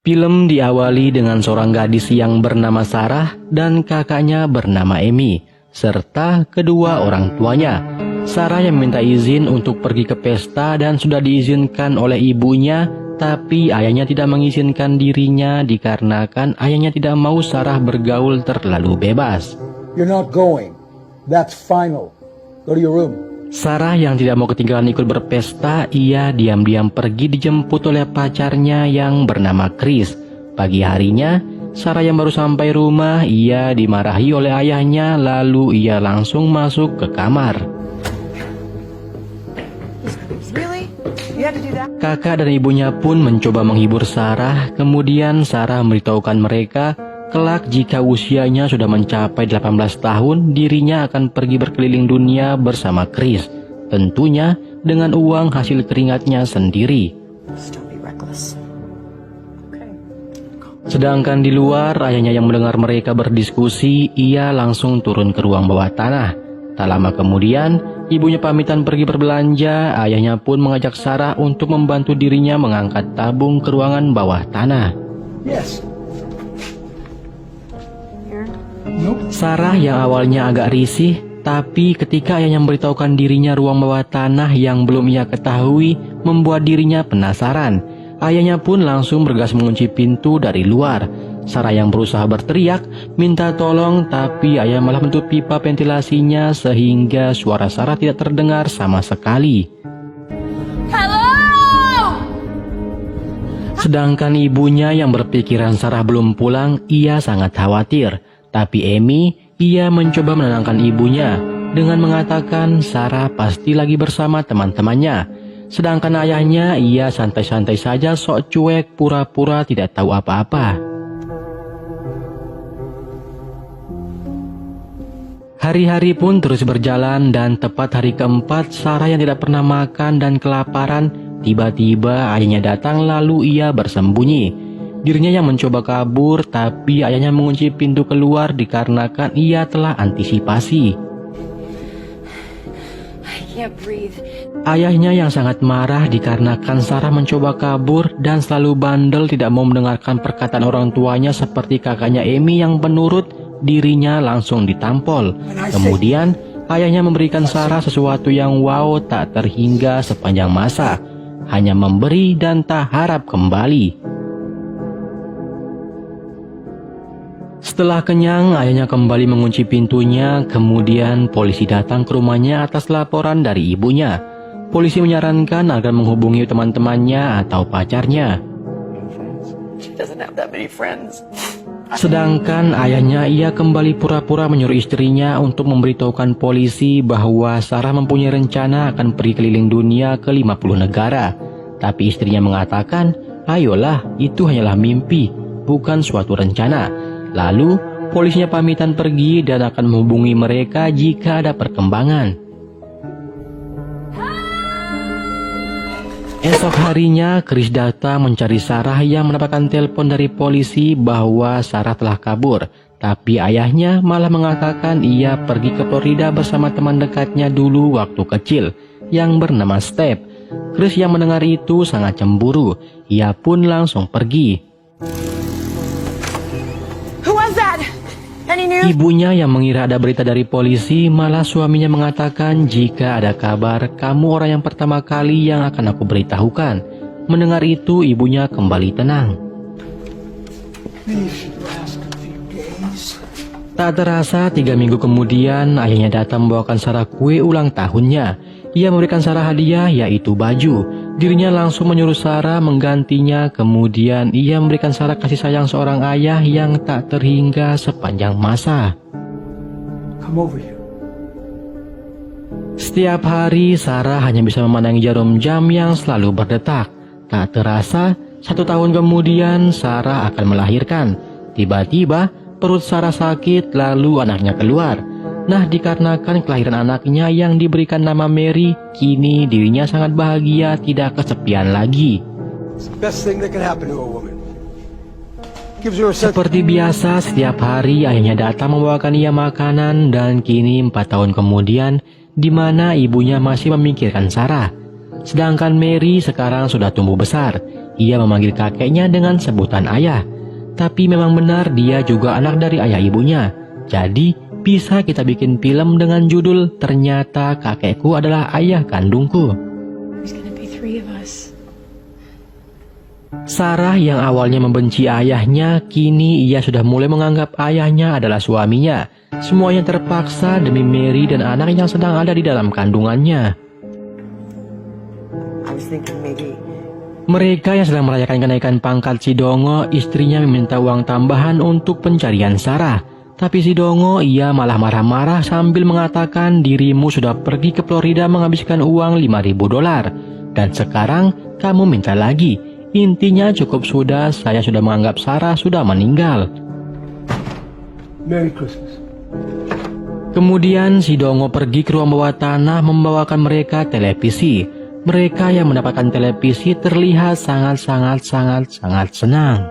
Film diawali dengan seorang gadis yang bernama Sarah dan kakaknya bernama Amy, serta kedua orang tuanya. Sarah yang meminta izin untuk pergi ke pesta dan sudah diizinkan oleh ibunya, tapi ayahnya tidak mengizinkan dirinya dikarenakan ayahnya tidak mau Sarah bergaul terlalu bebas. You're not going. That's final. Go to your room. Sarah yang tidak mau ketinggalan ikut berpesta, ia diam-diam pergi dijemput oleh pacarnya yang bernama Chris. Pagi harinya, Sarah yang baru sampai rumah, ia dimarahi oleh ayahnya, lalu ia langsung masuk ke kamar. Kakak dan ibunya pun mencoba menghibur Sarah, kemudian Sarah memberitahukan mereka kelak jika usianya sudah mencapai 18 tahun, dirinya akan pergi berkeliling dunia bersama Chris. Tentunya dengan uang hasil keringatnya sendiri. Sedangkan di luar, ayahnya yang mendengar mereka berdiskusi, ia langsung turun ke ruang bawah tanah. Tak lama kemudian, ibunya pamitan pergi berbelanja, ayahnya pun mengajak Sarah untuk membantu dirinya mengangkat tabung ke ruangan bawah tanah. Yes. Sarah yang awalnya agak risih, tapi ketika ayahnya memberitahukan dirinya ruang bawah tanah yang belum ia ketahui, membuat dirinya penasaran. Ayahnya pun langsung bergegas mengunci pintu dari luar. Sarah yang berusaha berteriak, minta tolong, tapi ayah malah menutup pipa ventilasinya sehingga suara Sarah tidak terdengar sama sekali. Sedangkan ibunya yang berpikiran Sarah belum pulang, ia sangat khawatir. Tapi Amy, ia mencoba menenangkan ibunya dengan mengatakan Sarah pasti lagi bersama teman-temannya. Sedangkan ayahnya, ia santai-santai saja sok cuek, pura-pura tidak tahu apa-apa. Hari-hari pun terus berjalan dan tepat hari keempat, Sarah yang tidak pernah makan dan kelaparan, tiba-tiba ayahnya datang lalu ia bersembunyi. Dirinya yang mencoba kabur, tapi ayahnya mengunci pintu keluar dikarenakan ia telah antisipasi. Ayahnya yang sangat marah dikarenakan Sarah mencoba kabur dan selalu bandel, tidak mau mendengarkan perkataan orang tuanya seperti kakaknya Amy yang penurut, dirinya langsung ditampol. Kemudian ayahnya memberikan Sarah sesuatu yang wow tak terhingga sepanjang masa, hanya memberi dan tak harap kembali. Setelah kenyang, ayahnya kembali mengunci pintunya, kemudian polisi datang ke rumahnya atas laporan dari ibunya. Polisi menyarankan agar menghubungi teman-temannya atau pacarnya. Sedangkan ayahnya, ia kembali pura-pura menyuruh istrinya untuk memberitahukan polisi bahwa Sarah mempunyai rencana akan pergi keliling dunia ke 50 negara. Tapi istrinya mengatakan, ayolah, itu hanyalah mimpi, bukan suatu rencana. Lalu, polisinya pamitan pergi dan akan menghubungi mereka jika ada perkembangan. Esok harinya, Chris datang mencari Sarah yang mendapatkan telepon dari polisi bahwa Sarah telah kabur. Tapi ayahnya malah mengatakan ia pergi ke Florida bersama teman dekatnya dulu waktu kecil, yang bernama Steph. Chris yang mendengar itu sangat cemburu, ia pun langsung pergi. Ibunya yang mengira ada berita dari polisi, malah suaminya mengatakan jika ada kabar, kamu orang yang pertama kali yang akan aku beritahukan. Mendengar itu, ibunya kembali tenang. Tak terasa 3 minggu kemudian, ayahnya datang membawakan Sarah kue ulang tahunnya. Ia memberikan Sarah hadiah, yaitu baju. Dirinya langsung menyuruh Sarah menggantinya, kemudian ia memberikan Sarah kasih sayang seorang ayah yang tak terhingga sepanjang masa. Come over here. Setiap hari, Sarah hanya bisa memandangi jarum jam yang selalu berdetak. Tak terasa, 1 tahun kemudian, Sarah akan melahirkan. Tiba-tiba, perut Sarah sakit, lalu anaknya keluar. Nah, dikarenakan kelahiran anaknya yang diberikan nama Mary, kini dirinya sangat bahagia, tidak kesepian lagi. Seperti biasa, setiap hari ayahnya datang membawakan ia makanan, dan kini 4 tahun kemudian, di mana ibunya masih memikirkan Sarah. Sedangkan Mary sekarang sudah tumbuh besar. ia memanggil kakeknya dengan sebutan ayah. Tapi memang benar dia juga anak dari ayah ibunya. Jadi bisa kita bikin film dengan judul Ternyata Kakekku Adalah Ayah Kandungku. There's gonna be 3 of us. Sarah yang awalnya membenci ayahnya, kini ia sudah mulai menganggap ayahnya adalah suaminya. Semuanya terpaksa demi Mary dan anak yang sedang ada di dalam kandungannya. I was thinking maybe Mereka yang sedang merayakan kenaikan pangkat si Dongo, istrinya meminta uang tambahan untuk pencarian Sarah. Tapi si Dongo ia malah marah-marah sambil mengatakan dirimu sudah pergi ke Florida menghabiskan uang $5.000. Dan sekarang kamu minta lagi. Intinya cukup sudah, saya sudah menganggap Sarah sudah meninggal. Merry Christmas. Kemudian si Dongo pergi ke ruang bawah tanah membawakan mereka televisi. Mereka yang mendapatkan televisi terlihat sangat senang.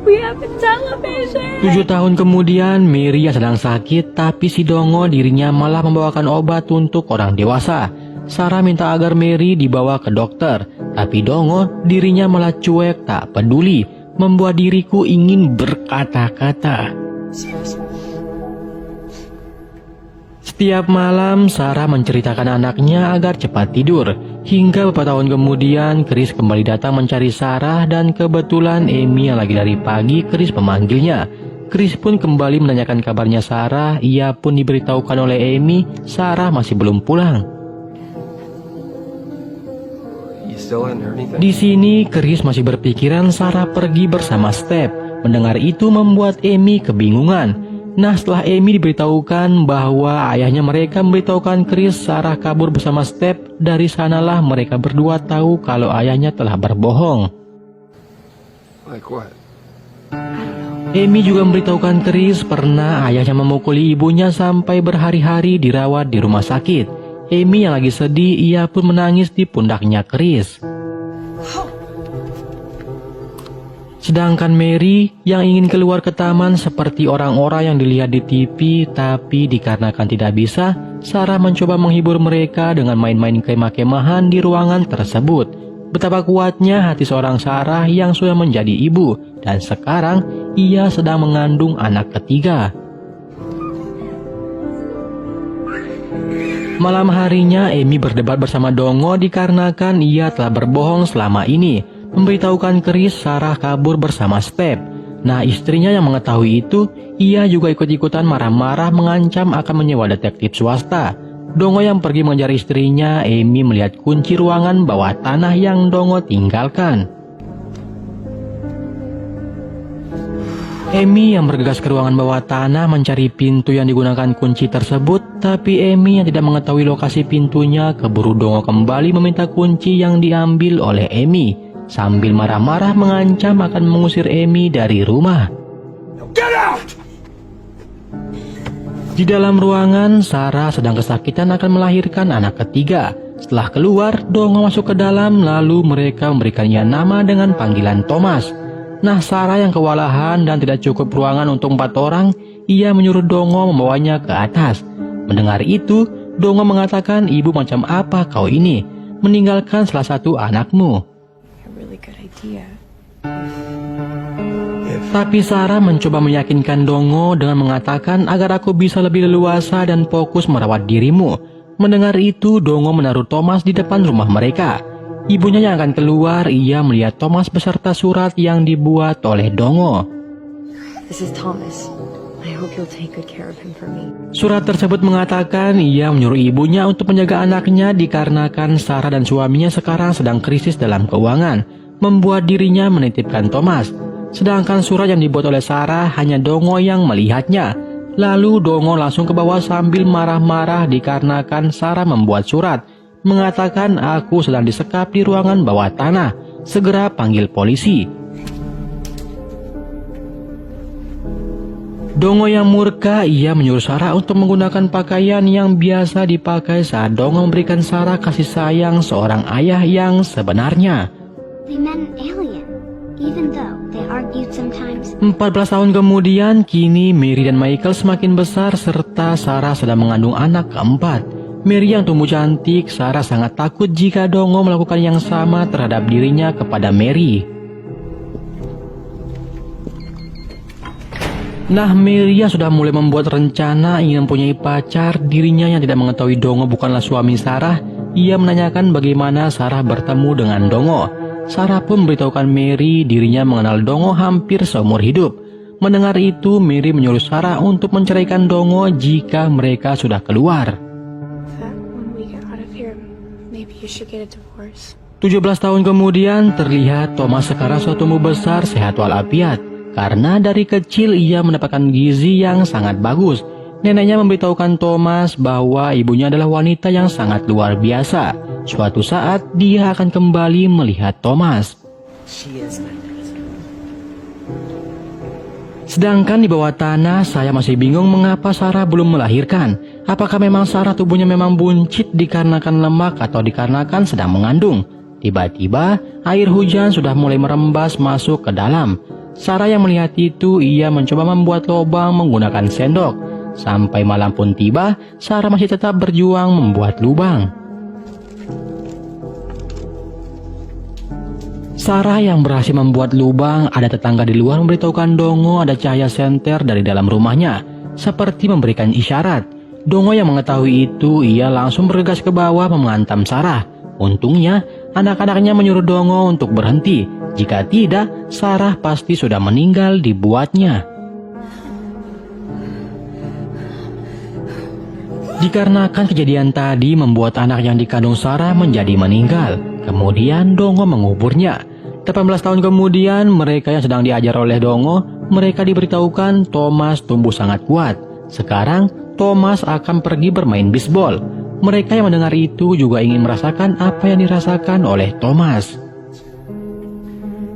We have a television. 7 tahun kemudian, Mary yang sedang sakit, tapi si Dongo dirinya malah membawakan obat untuk orang dewasa. Sarah minta agar Mary dibawa ke dokter, tapi Dongo dirinya malah cuek tak peduli, membuat diriku ingin berkata-kata. Setiap malam, Sarah menceritakan anaknya agar cepat tidur. Hingga beberapa tahun kemudian, Chris kembali datang mencari Sarah dan kebetulan Amy yang lagi dari pagi, Chris memanggilnya. Chris pun kembali menanyakan kabarnya Sarah. Ia pun diberitahukan oleh Amy, Sarah masih belum pulang. Di sini, Chris masih berpikiran Sarah pergi bersama Steph. Mendengar itu membuat Amy kebingungan. Nah, setelah Amy diberitahukan bahwa ayahnya mereka memberitahukan Chris Sarah kabur bersama Steph, dari sanalah mereka berdua tahu kalau ayahnya telah berbohong. Like what? Amy juga memberitahukan Chris pernah ayahnya memukuli ibunya sampai berhari-hari dirawat di rumah sakit. Amy yang lagi sedih, ia pun menangis di pundaknya Chris. Sedangkan Mary yang ingin keluar ke taman seperti orang-orang yang dilihat di TV, tapi dikarenakan tidak bisa, Sarah mencoba menghibur mereka dengan main-main kemah-kemahan di ruangan tersebut. Betapa kuatnya hati seorang Sarah yang sudah menjadi ibu, dan sekarang ia sedang mengandung anak ketiga. Malam harinya, Amy berdebat bersama Dongo dikarenakan ia telah berbohong selama ini. Memberitahukan Chris Sarah kabur bersama Steph. Nah, istrinya yang mengetahui itu, ia juga ikut-ikutan marah-marah mengancam akan menyewa detektif swasta. Dongo yang pergi mengejar istrinya, Amy melihat kunci ruangan bawah tanah yang Dongo tinggalkan. Amy yang bergegas ke ruangan bawah tanah mencari pintu yang digunakan kunci tersebut, tapi Amy yang tidak mengetahui lokasi pintunya keburu Dongo kembali meminta kunci yang diambil oleh Amy. Sambil marah-marah mengancam akan mengusir Amy dari rumah. Get out! Di dalam ruangan, Sarah sedang kesakitan akan melahirkan anak ketiga. Setelah keluar, Dongo masuk ke dalam lalu mereka memberikannya nama dengan panggilan Thomas. Nah, Sarah yang kewalahan dan tidak cukup ruangan untuk 4 orang, ia menyuruh Dongo membawanya ke atas. Mendengar itu, Dongo mengatakan, ibu macam apa kau ini? Meninggalkan salah satu anakmu. Tapi Sarah mencoba meyakinkan Dongo dengan mengatakan agar aku bisa lebih leluasa dan fokus merawat dirimu. Mendengar itu, Dongo menaruh Thomas di depan rumah mereka. Ibunya yang akan keluar, ia melihat Thomas beserta surat yang dibuat oleh Dongo. This is Thomas. I hope you'll take good care of him for me. Surat tersebut mengatakan ia menyuruh ibunya untuk menjaga anaknya dikarenakan Sarah dan suaminya sekarang sedang krisis dalam keuangan, membuat dirinya menitipkan Thomas. Sedangkan surat yang dibuat oleh Sarah hanya Dongo yang melihatnya. Lalu Dongo langsung ke bawah sambil marah-marah dikarenakan Sarah membuat surat mengatakan aku sedang disekap di ruangan bawah tanah. Segera panggil polisi. Dongo yang murka, ia menyuruh Sarah untuk menggunakan pakaian yang biasa dipakai saat Dongo memberikan Sarah kasih sayang seorang ayah yang sebenarnya. 14 tahun kemudian, kini Mary dan Michael semakin besar serta Sarah sedang mengandung anak keempat. Mary yang tumbuh cantik, Sarah sangat takut jika Dongo melakukan yang sama terhadap dirinya kepada Mary. Nah, Mary yang sudah mulai membuat rencana ingin mempunyai pacar, dirinya yang tidak mengetahui Dongo bukanlah suami Sarah, ia menanyakan bagaimana Sarah bertemu dengan Dongo. Sarah pun memberitahukan Mary dirinya mengenal Dongo hampir seumur hidup. Mendengar itu, Mary menyuruh Sarah untuk menceraikan Dongo jika mereka sudah keluar. When we get out of here, maybe you should get a divorce. 17 tahun kemudian, terlihat Thomas sekarang sudah tumbuh besar sehat walafiat. Karena dari kecil ia mendapatkan gizi yang sangat bagus. Neneknya memberitahukan Thomas bahwa ibunya adalah wanita yang sangat luar biasa. Suatu saat dia akan kembali melihat Thomas. Sedangkan di bawah tanah, saya masih bingung mengapa Sarah belum melahirkan. Apakah memang Sarah tubuhnya memang buncit dikarenakan lemak atau dikarenakan sedang mengandung? Tiba-tiba air hujan sudah mulai merembas masuk ke dalam. Sarah yang melihat itu, ia mencoba membuat lubang menggunakan sendok. Sampai malam pun tiba, Sarah masih tetap berjuang membuat lubang. Sarah yang berhasil membuat lubang, ada tetangga di luar memberitahukan Dongo ada cahaya senter dari dalam rumahnya, seperti memberikan isyarat. Dongo yang mengetahui itu, ia langsung bergegas ke bawah menghantam Sarah. Untungnya, anak-anaknya menyuruh Dongo untuk berhenti. Jika tidak, Sarah pasti sudah meninggal dibuatnya. Dikarenakan kejadian tadi membuat anak yang dikandung Sarah menjadi meninggal. Kemudian Dongo menguburnya. 18 tahun kemudian, mereka yang sedang diajar oleh Dongo, mereka diberitahukan Thomas tumbuh sangat kuat. Sekarang, Thomas akan pergi bermain bisbol. Mereka yang mendengar itu juga ingin merasakan apa yang dirasakan oleh Thomas.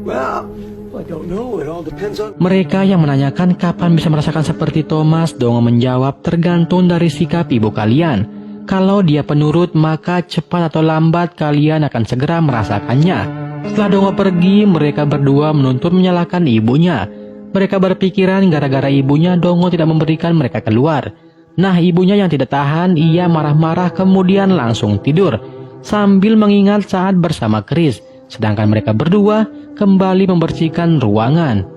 Well, I don't know. It all depends on... Mereka yang menanyakan kapan bisa merasakan seperti Thomas, Dongo menjawab tergantung dari sikap ibu kalian. Kalau dia penurut, maka cepat atau lambat kalian akan segera merasakannya. Setelah Dongo pergi, mereka berdua menuntut menyalahkan ibunya. Mereka berpikiran gara-gara ibunya Dongo tidak memberikan mereka keluar. Nah, ibunya yang tidak tahan, ia marah-marah kemudian langsung tidur sambil mengingat saat bersama Chris. Sedangkan mereka berdua kembali membersihkan ruangan.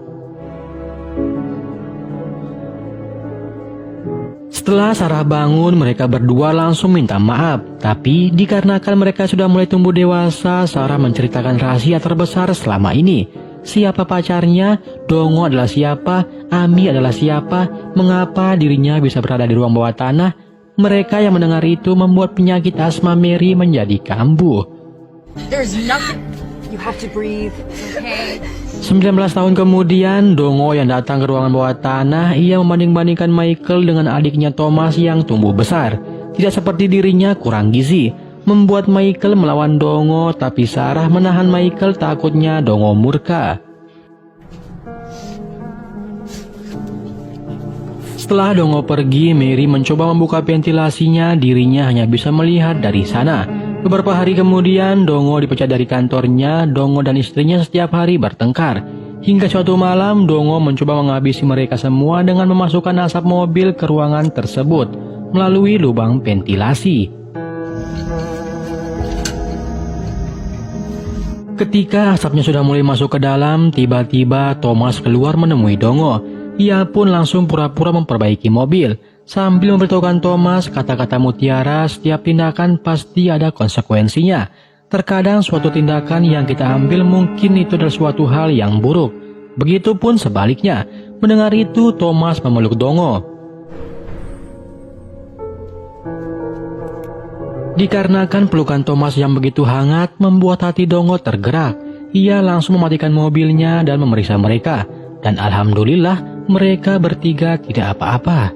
Setelah Sarah bangun, mereka berdua langsung minta maaf. Tapi dikarenakan mereka sudah mulai tumbuh dewasa, Sarah menceritakan rahasia terbesar selama ini. Siapa pacarnya, Dongo adalah siapa, Ami adalah siapa, mengapa dirinya bisa berada di ruang bawah tanah. Mereka yang mendengar itu membuat penyakit asma Mary menjadi kambuh. There's nothing. You have to breathe, okay? 19 tahun kemudian, Dongo yang datang ke ruangan bawah tanah, ia membanding-bandingkan Michael dengan adiknya Thomas yang tumbuh besar. Tidak seperti dirinya kurang gizi, membuat Michael melawan Dongo, tapi Sarah menahan Michael takutnya Dongo murka. Setelah Dongo pergi, Mary mencoba membuka ventilasinya, dirinya hanya bisa melihat dari sana. Beberapa hari kemudian, Dongo dipecat dari kantornya. Dongo dan istrinya setiap hari bertengkar. Hingga suatu malam, Dongo mencoba menghabisi mereka semua dengan memasukkan asap mobil ke ruangan tersebut melalui lubang ventilasi. Ketika asapnya sudah mulai masuk ke dalam, tiba-tiba Thomas keluar menemui Dongo. Ia pun langsung pura-pura memperbaiki mobil. Sambil memberitahukan Thomas kata-kata mutiara, setiap tindakan pasti ada konsekuensinya. Terkadang suatu tindakan yang kita ambil mungkin itu adalah suatu hal yang buruk. Begitupun sebaliknya. Mendengar itu, Thomas memeluk Dongo. Dikarenakan pelukan Thomas yang begitu hangat, membuat hati Dongo tergerak. Ia langsung mematikan mobilnya dan memeriksa mereka. Dan alhamdulillah, mereka bertiga tidak apa-apa.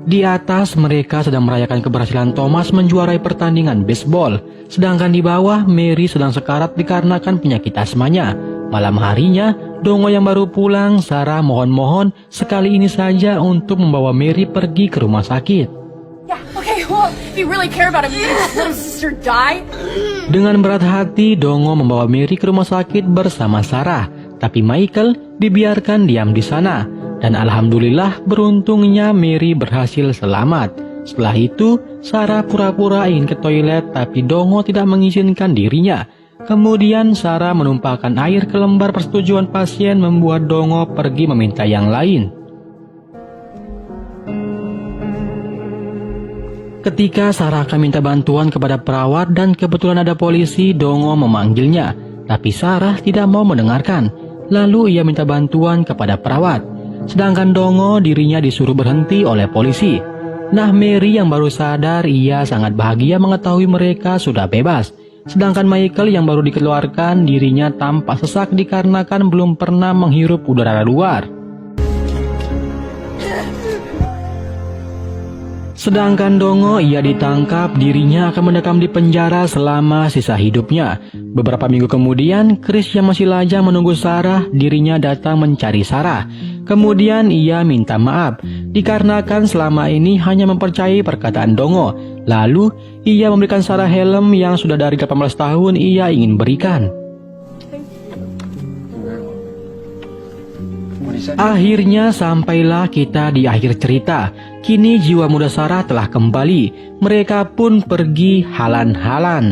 Di atas, mereka sedang merayakan keberhasilan Thomas menjuarai pertandingan baseball. Sedangkan di bawah, Mary sedang sekarat dikarenakan penyakit asmanya. Malam harinya, Dongo yang baru pulang, Sarah mohon-mohon sekali ini saja untuk membawa Mary pergi ke rumah sakit. Yeah, okay, well, if you really care about him, you just let his sister die. Dengan berat hati, Dongo membawa Mary ke rumah sakit bersama Sarah. Tapi Michael dibiarkan diam di sana. Dan alhamdulillah beruntungnya Mary berhasil selamat. Setelah itu, Sarah pura-pura ingin ke toilet tapi Dongo tidak mengizinkan dirinya. Kemudian Sarah menumpahkan air ke lembar persetujuan pasien membuat Dongo pergi meminta yang lain. Ketika Sarah akan minta bantuan kepada perawat dan kebetulan ada polisi, Dongo memanggilnya. Tapi Sarah tidak mau mendengarkan. Lalu ia minta bantuan kepada perawat. Sedangkan Dongo dirinya disuruh berhenti oleh polisi. Nah, Mary yang baru sadar, ia sangat bahagia mengetahui mereka sudah bebas. Sedangkan Michael yang baru dikeluarkan, dirinya tampak sesak dikarenakan belum pernah menghirup udara luar. Sedangkan Dongo, ia ditangkap, dirinya akan mendekam di penjara selama sisa hidupnya. Beberapa minggu kemudian, Chris yang masih lajang menunggu Sarah, dirinya datang mencari Sarah. Kemudian ia minta maaf, dikarenakan selama ini hanya mempercayai perkataan Dongo. Lalu, ia memberikan Sarah helm yang sudah dari 18 tahun ia ingin berikan. Akhirnya sampailah kita di akhir cerita. Kini jiwa muda Sarah telah kembali. Mereka pun pergi halan-halan.